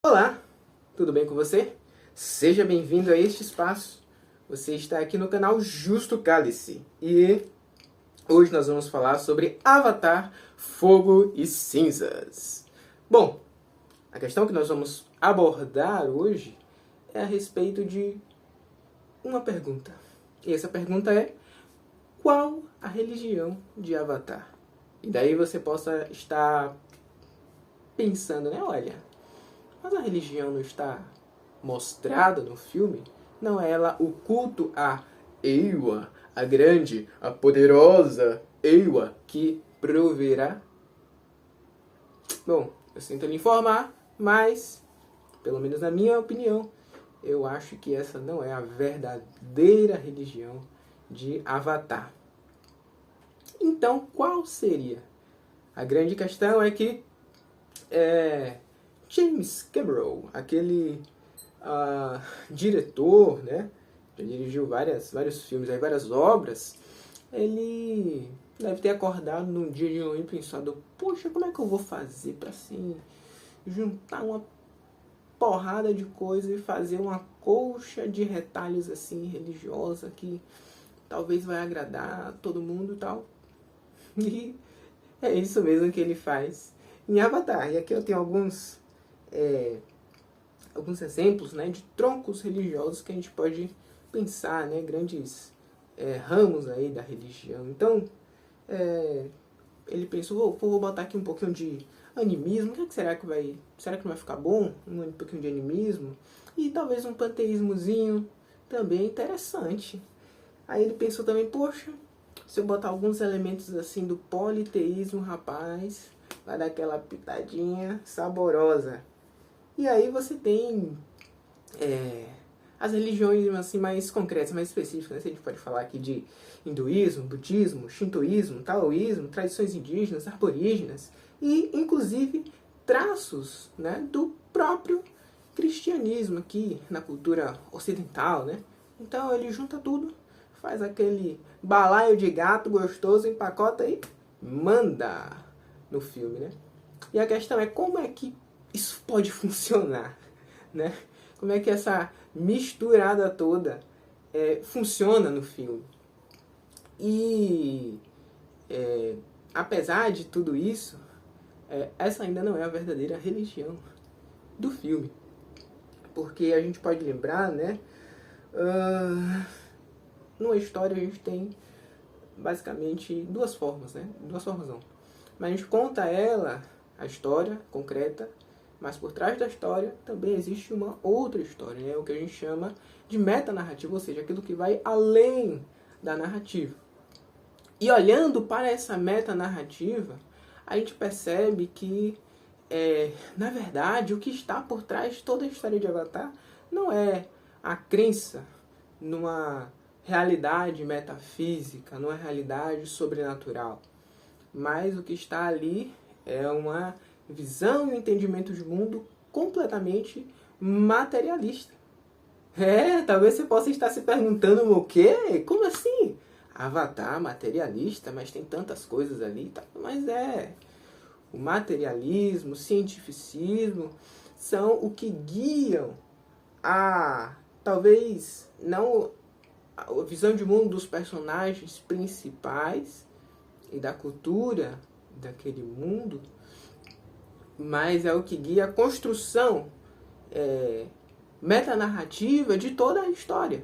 Olá, tudo bem com você? Seja bem-vindo a este espaço. Você está aqui no canal Justo Cálice e hoje nós vamos falar sobre Avatar, Fogo e Cinzas. Bom, a questão que nós vamos abordar hoje é a respeito de uma pergunta. E essa pergunta é: qual a religião de Avatar? E daí você possa estar pensando, né? Olha, mas a religião não está mostrada no filme? Não é ela o culto a Eywa, a grande, a poderosa Eywa, que proverá? Bom, eu sinto lhe informar, mas, pelo menos na minha opinião, eu acho que essa não é a verdadeira religião de Avatar. Então, qual seria? A grande questão é que James Cameron, aquele diretor, né, já dirigiu vários filmes, várias obras, ele deve ter acordado num dia de manhã e pensado: poxa, como é que eu vou fazer para assim, juntar uma porrada de coisa e fazer uma colcha de retalhos assim religiosa que talvez vai agradar a todo mundo e tal. E é isso mesmo que ele faz em Avatar. E aqui eu tenho alguns exemplos, né, de troncos religiosos que a gente pode pensar, né, grandes ramos aí da religião. Então, ele pensou: vou botar aqui um pouquinho de animismo. O que será que vai ficar bom? Um pouquinho de animismo e talvez um panteísmozinho também interessante. Aí ele pensou também: poxa, se eu botar alguns elementos assim do politeísmo, rapaz, vai dar aquela pitadinha saborosa. E aí você tem as religiões assim mais concretas, mais específicas, né? A gente pode falar aqui de hinduísmo, budismo, shintoísmo, taoísmo, tradições indígenas, aborígenas e inclusive traços, né, do próprio cristianismo aqui na cultura ocidental, né? Então ele junta tudo, faz aquele balaio de gato gostoso, empacota e manda no filme, né? E a questão é: como é que isso pode funcionar, né? Como é que essa misturada toda funciona no filme? E apesar de tudo isso, essa ainda não é a verdadeira religião do filme, porque a gente pode lembrar, né? Numa história a gente tem basicamente duas formas, né? Duas formas não. Mas a gente conta a história concreta, mas por trás da história também existe uma outra história, né? O que a gente chama de metanarrativa, ou seja, aquilo que vai além da narrativa. E olhando para essa metanarrativa, a gente percebe que, na verdade, o que está por trás de toda a história de Avatar não é a crença numa realidade metafísica, numa realidade sobrenatural, mas o que está ali é uma visão e um entendimento de mundo completamente materialista. Talvez você possa estar se perguntando: o quê? Como assim? Avatar materialista, mas tem tantas coisas ali. Mas o materialismo, o cientificismo são o que guiam talvez não a visão de mundo dos personagens principais e da cultura daquele mundo, mas é o que guia a construção metanarrativa de toda a história.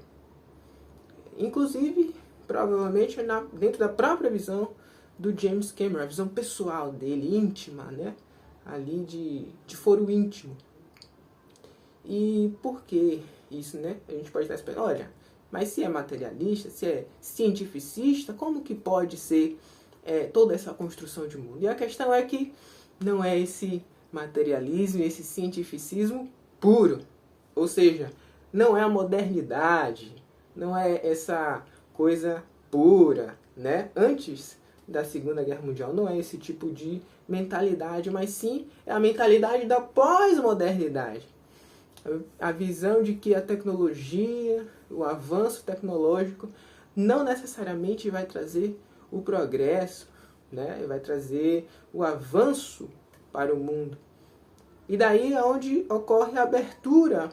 Inclusive, provavelmente, dentro da própria visão do James Cameron, a visão pessoal dele, íntima, né? Ali de foro íntimo. E por que isso, né? A gente pode estar esperando: olha, mas se é materialista, se é cientificista, como que pode ser toda essa construção de mundo? E a questão é que não é esse materialismo, esse cientificismo puro. Ou seja, não é a modernidade, não é essa coisa pura, né? Antes da Segunda Guerra Mundial não é esse tipo de mentalidade, mas sim é a mentalidade da pós-modernidade. A visão de que a tecnologia, o avanço tecnológico não necessariamente vai trazer o progresso, né? Vai trazer o avanço para o mundo. E daí é onde ocorre a abertura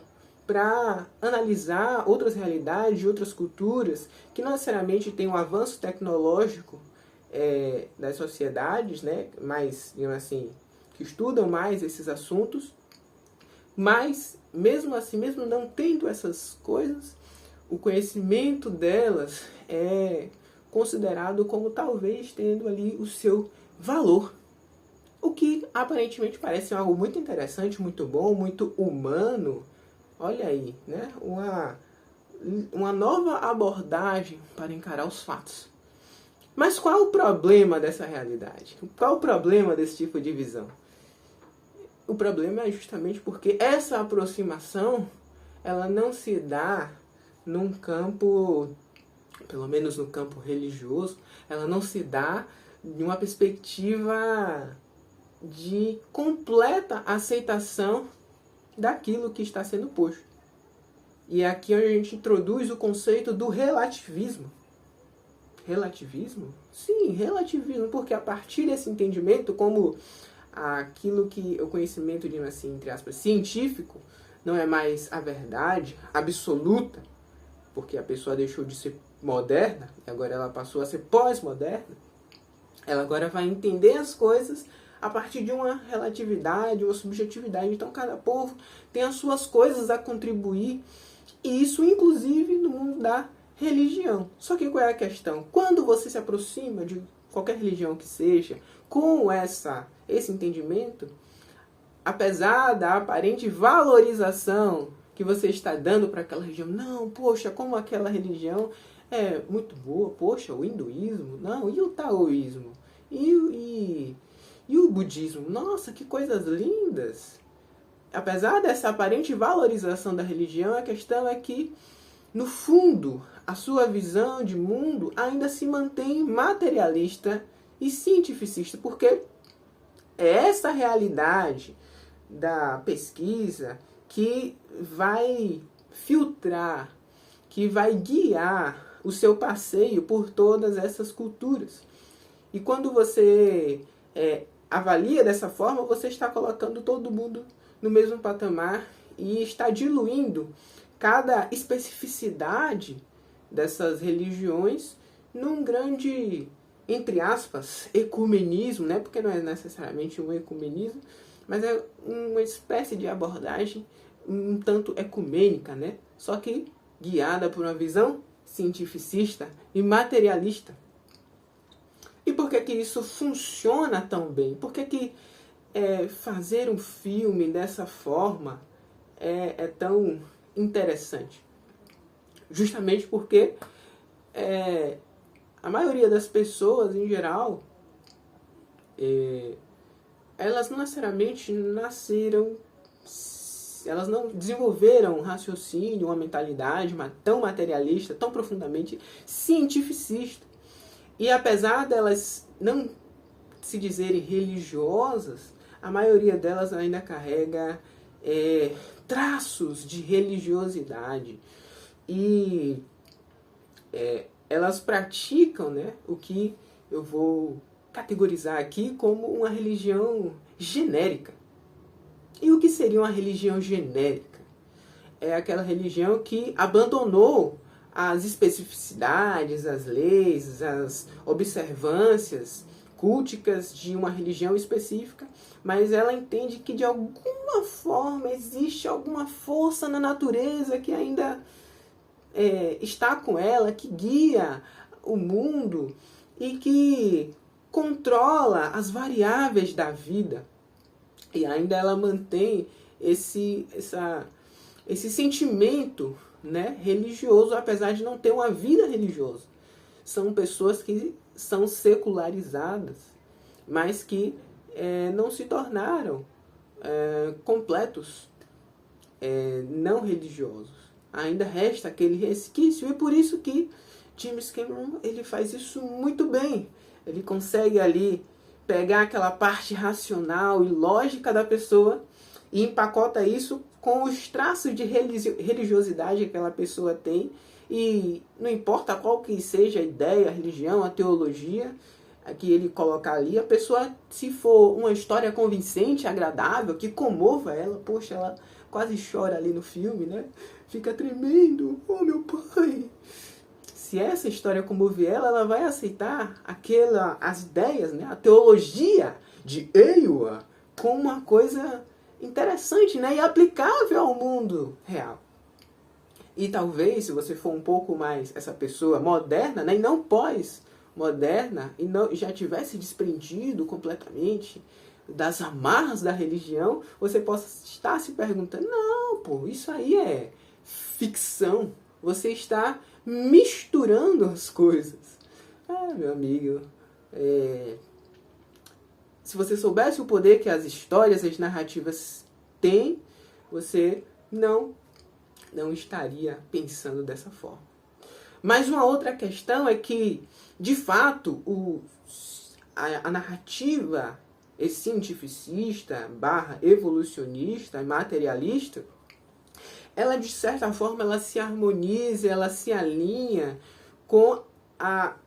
para analisar outras realidades, outras culturas, que não necessariamente têm um avanço tecnológico das sociedades, né, mais, digamos assim, que estudam mais esses assuntos, mas mesmo assim, mesmo não tendo essas coisas, o conhecimento delas é considerado como talvez tendo ali o seu valor. O que aparentemente parece algo muito interessante, muito bom, muito humano. Olha aí, né? Uma nova abordagem para encarar os fatos. Mas qual é o problema dessa realidade? Qual é o problema desse tipo de visão? O problema é justamente porque essa aproximação ela não se dá num campo, pelo menos no campo religioso, ela não se dá de uma perspectiva de completa aceitação daquilo que está sendo posto. E é aqui onde a gente introduz o conceito do relativismo. Relativismo? Sim, relativismo, porque a partir desse entendimento, como aquilo que o conhecimento, digamos assim, entre aspas, científico, não é mais a verdade absoluta, porque a pessoa deixou de ser moderna, e agora ela passou a ser pós-moderna, ela agora vai entender as coisas a partir de uma relatividade, uma subjetividade. Então cada povo tem as suas coisas a contribuir, e isso inclusive no mundo da religião. Só que qual é a questão? Quando você se aproxima de qualquer religião que seja, com esse entendimento, apesar da aparente valorização que você está dando para aquela religião, não, poxa, como aquela religião é muito boa, poxa, o hinduísmo, não, e o taoísmo, e o budismo, nossa, que coisas lindas. Apesar dessa aparente valorização da religião, a questão é que, no fundo, a sua visão de mundo ainda se mantém materialista e cientificista, porque é essa realidade da pesquisa que vai filtrar, que vai guiar o seu passeio por todas essas culturas. E quando você avalia dessa forma, você está colocando todo mundo no mesmo patamar e está diluindo cada especificidade dessas religiões num grande, entre aspas, ecumenismo, né? Porque não é necessariamente um ecumenismo, mas é uma espécie de abordagem um tanto ecumênica, né? Só que guiada por uma visão cientificista e materialista. E por que isso funciona tão bem? Por que fazer um filme dessa forma é tão interessante? Justamente porque a maioria das pessoas, em geral, elas não necessariamente nasceram, elas não desenvolveram um raciocínio, uma mentalidade tão materialista, tão profundamente cientificista. E apesar delas não se dizerem religiosas, a maioria delas ainda carrega traços de religiosidade. E elas praticam, né, o que eu vou categorizar aqui como uma religião genérica. E o que seria uma religião genérica? É aquela religião que abandonou as especificidades, as leis, as observâncias culticas de uma religião específica, mas ela entende que de alguma forma existe alguma força na natureza que ainda está com ela, que guia o mundo e que controla as variáveis da vida. E ainda ela mantém esse sentimento, né, religioso, apesar de não ter uma vida religiosa. São pessoas que são secularizadas, mas que não se tornaram completos não religiosos. Ainda resta aquele resquício, e por isso que James Cameron ele faz isso muito bem. Ele consegue ali pegar aquela parte racional e lógica da pessoa e empacota isso com os traços de religiosidade que aquela pessoa tem. E não importa qual que seja a ideia, a religião, a teologia, que ele colocar ali, a pessoa, se for uma história convincente, agradável, que comova ela, poxa, ela quase chora ali no filme, né? Fica tremendo, oh meu pai. Se essa história comover ela, ela vai aceitar as ideias, né? A teologia de Ewa como uma coisa interessante, né? E aplicável ao mundo real. E talvez, se você for um pouco mais essa pessoa moderna, né? E não pós-moderna, e não, já tivesse desprendido completamente das amarras da religião, você possa estar se perguntando, não, pô, isso aí é ficção. Você está misturando as coisas. Ah, meu amigo, se você soubesse o poder que as histórias, as narrativas têm, você não estaria pensando dessa forma. Mas uma outra questão é que, de fato, a narrativa cientificista, evolucionista, materialista, ela, de certa forma, ela se harmoniza, ela se alinha com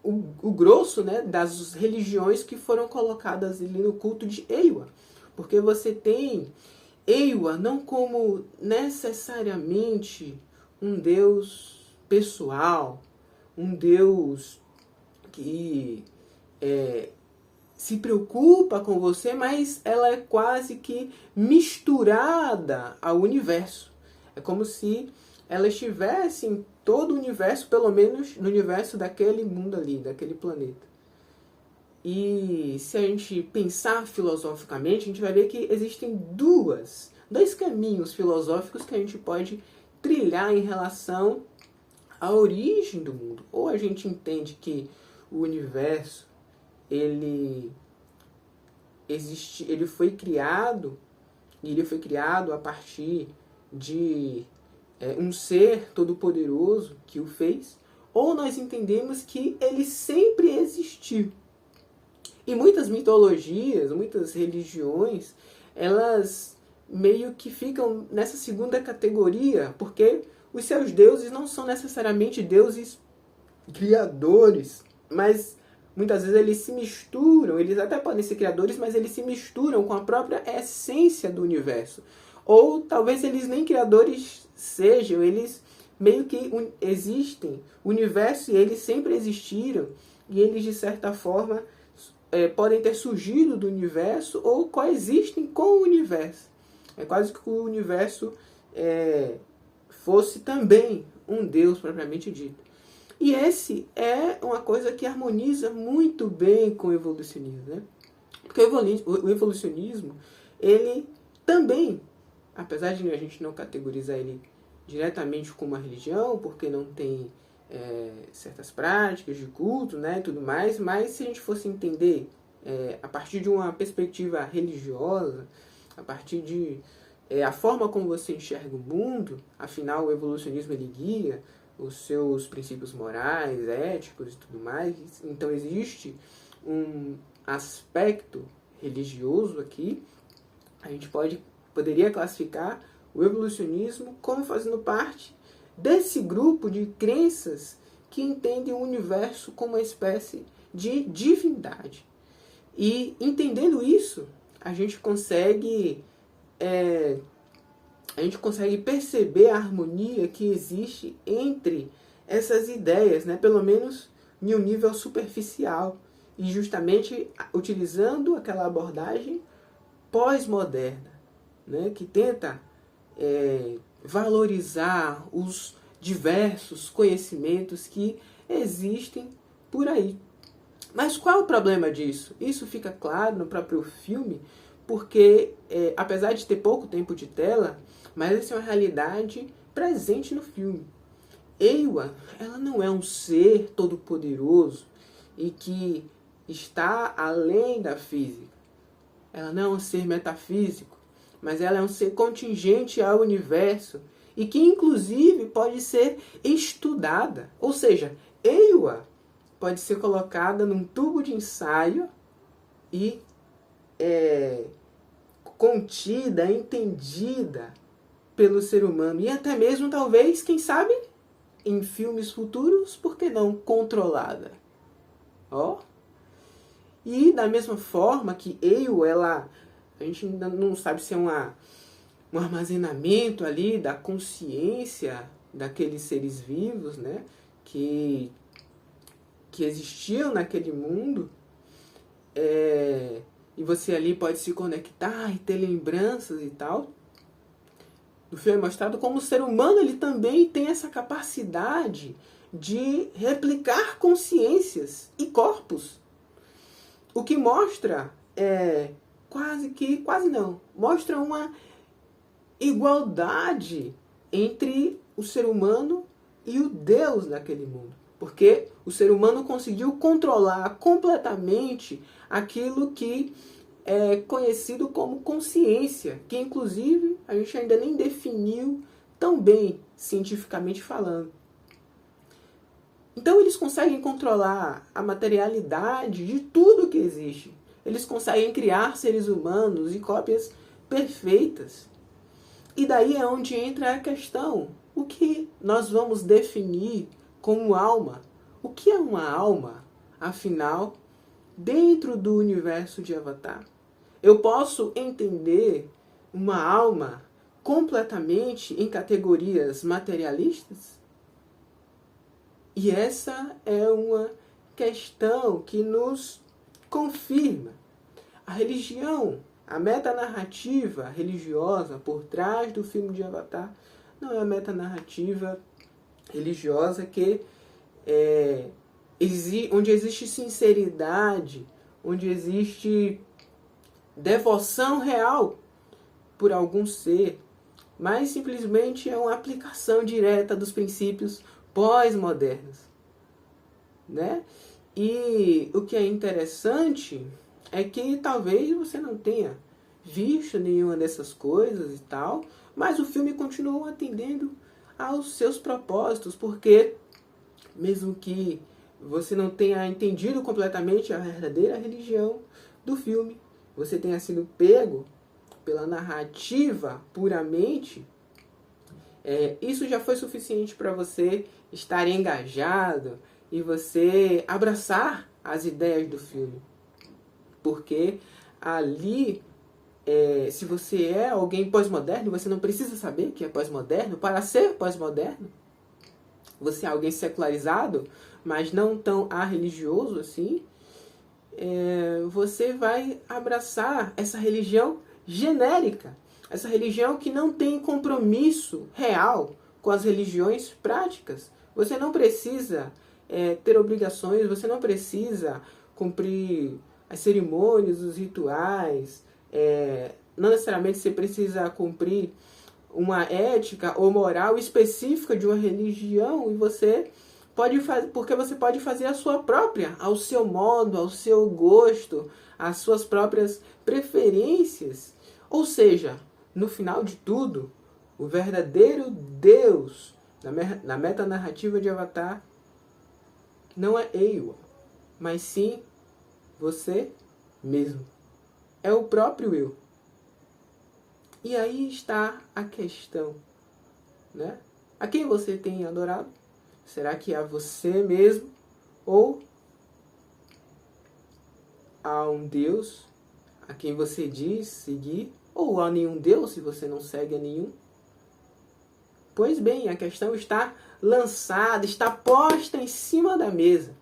o grosso, né, das religiões que foram colocadas ali no culto de Ewa. Porque você tem Ewa não como necessariamente um Deus pessoal, um Deus que se preocupa com você, mas ela é quase que misturada ao universo. É como se ela estivesse em todo o universo, pelo menos no universo daquele mundo ali, daquele planeta. E se a gente pensar filosoficamente, a gente vai ver que existem dois caminhos filosóficos que a gente pode trilhar em relação à origem do mundo. Ou a gente entende que o universo ele foi criado a partir de um ser todo-poderoso que o fez, ou nós entendemos que ele sempre existiu. E muitas mitologias, muitas religiões, elas meio que ficam nessa segunda categoria, porque os seus deuses não são necessariamente deuses criadores, mas muitas vezes eles se misturam, eles até podem ser criadores, mas eles se misturam com a própria essência do universo. Ou talvez eles nem criadores sejam, eles meio que existem, o universo e eles sempre existiram, e eles de certa forma podem ter surgido do universo ou coexistem com o universo. É quase que o universo fosse também um Deus propriamente dito. E esse é uma coisa que harmoniza muito bem com o evolucionismo, né? Porque o evolucionismo, ele também, apesar de a gente não categorizar ele diretamente como uma religião, porque não tem certas práticas de culto, né, e tudo mais, mas se a gente fosse entender a partir de uma perspectiva religiosa, a partir de a forma como você enxerga o mundo, afinal o evolucionismo ele guia os seus princípios morais, éticos e tudo mais, então existe um aspecto religioso aqui, a gente poderia classificar o evolucionismo como fazendo parte desse grupo de crenças que entendem o universo como uma espécie de divindade. E entendendo isso, a gente consegue perceber a harmonia que existe entre essas ideias, né? Pelo menos em um nível superficial, e justamente utilizando aquela abordagem pós-moderna, né? Que tenta valorizar os diversos conhecimentos que existem por aí. Mas qual é o problema disso? Isso fica claro no próprio filme, porque apesar de ter pouco tempo de tela, mas essa é uma realidade presente no filme. Ewa, ela não é um ser todo-poderoso e que está além da física. Ela não é um ser metafísico, mas ela é um ser contingente ao universo e que inclusive pode ser estudada. Ou seja, Ewa pode ser colocada num tubo de ensaio e contida, entendida pelo ser humano. E até mesmo, talvez, quem sabe, em filmes futuros, por que não controlada? Ó. E da mesma forma que eu, a gente ainda não sabe se é um armazenamento ali da consciência daqueles seres vivos, né, que existiam naquele mundo, e você ali pode se conectar e ter lembranças e tal. No filme é mostrado como o ser humano ele também tem essa capacidade de replicar consciências e corpos. O que mostra mostra uma igualdade entre o ser humano e o Deus daquele mundo. Porque o ser humano conseguiu controlar completamente aquilo que é conhecido como consciência, que inclusive a gente ainda nem definiu tão bem, cientificamente falando. Então eles conseguem controlar a materialidade de tudo que existe. Eles conseguem criar seres humanos e cópias perfeitas. E daí é onde entra a questão. O que nós vamos definir como alma? O que é uma alma, afinal, dentro do universo de Avatar? Eu posso entender uma alma completamente em categorias materialistas? E essa é uma questão que nos confirma. A religião, a metanarrativa religiosa por trás do filme de Avatar, não é a metanarrativa religiosa onde existe sinceridade, onde existe devoção real por algum ser, mas simplesmente é uma aplicação direta dos princípios pós-modernos, né? E o que é interessante é que talvez você não tenha visto nenhuma dessas coisas e tal, mas o filme continua atendendo aos seus propósitos, porque mesmo que você não tenha entendido completamente a verdadeira religião do filme, você tenha sido pego pela narrativa puramente, isso já foi suficiente para você estar engajado e você abraçar as ideias do filme. Porque ali, se você é alguém pós-moderno, você não precisa saber que é pós-moderno para ser pós-moderno. Você é alguém secularizado, mas não tão religioso assim, você vai abraçar essa religião genérica, essa religião que não tem compromisso real com as religiões práticas. Você não precisa ter obrigações, você não precisa cumprir as cerimônias, os rituais, não necessariamente você precisa cumprir uma ética ou moral específica de uma religião, e você pode fazer, porque você pode fazer a sua própria, ao seu modo, ao seu gosto, as suas próprias preferências. Ou seja, no final de tudo, o verdadeiro Deus na metanarrativa de Avatar não é Eywa, mas sim você mesmo. É o próprio eu. E aí está a questão, né? A quem você tem adorado? Será que é a você mesmo? Ou a um Deus a quem você diz seguir? Ou a nenhum Deus, se você não segue a nenhum? Pois bem, a questão está lançada, está posta em cima da mesa.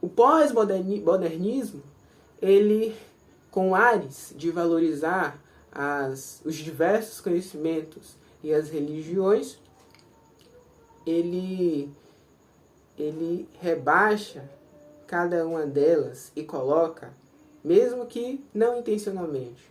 O pós-modernismo, ele, com ares de valorizar os diversos conhecimentos e as religiões, ele rebaixa cada uma delas e coloca, mesmo que não intencionalmente,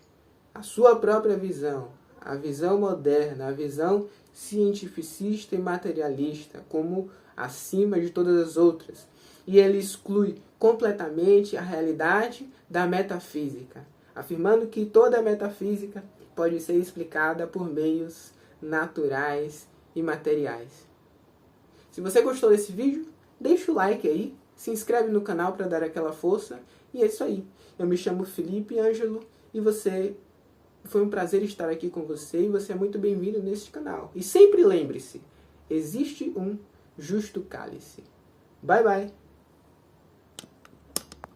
a sua própria visão, a visão moderna, a visão cientificista e materialista como acima de todas as outras. E ele exclui completamente a realidade da metafísica, afirmando que toda a metafísica pode ser explicada por meios naturais e materiais. Se você gostou desse vídeo, deixa o like aí, se inscreve no canal para dar aquela força, e é isso aí. Eu me chamo Felipe Ângelo e foi um prazer estar aqui com você, e você é muito bem-vindo neste canal. E sempre lembre-se, existe um justo cálice. Bye bye!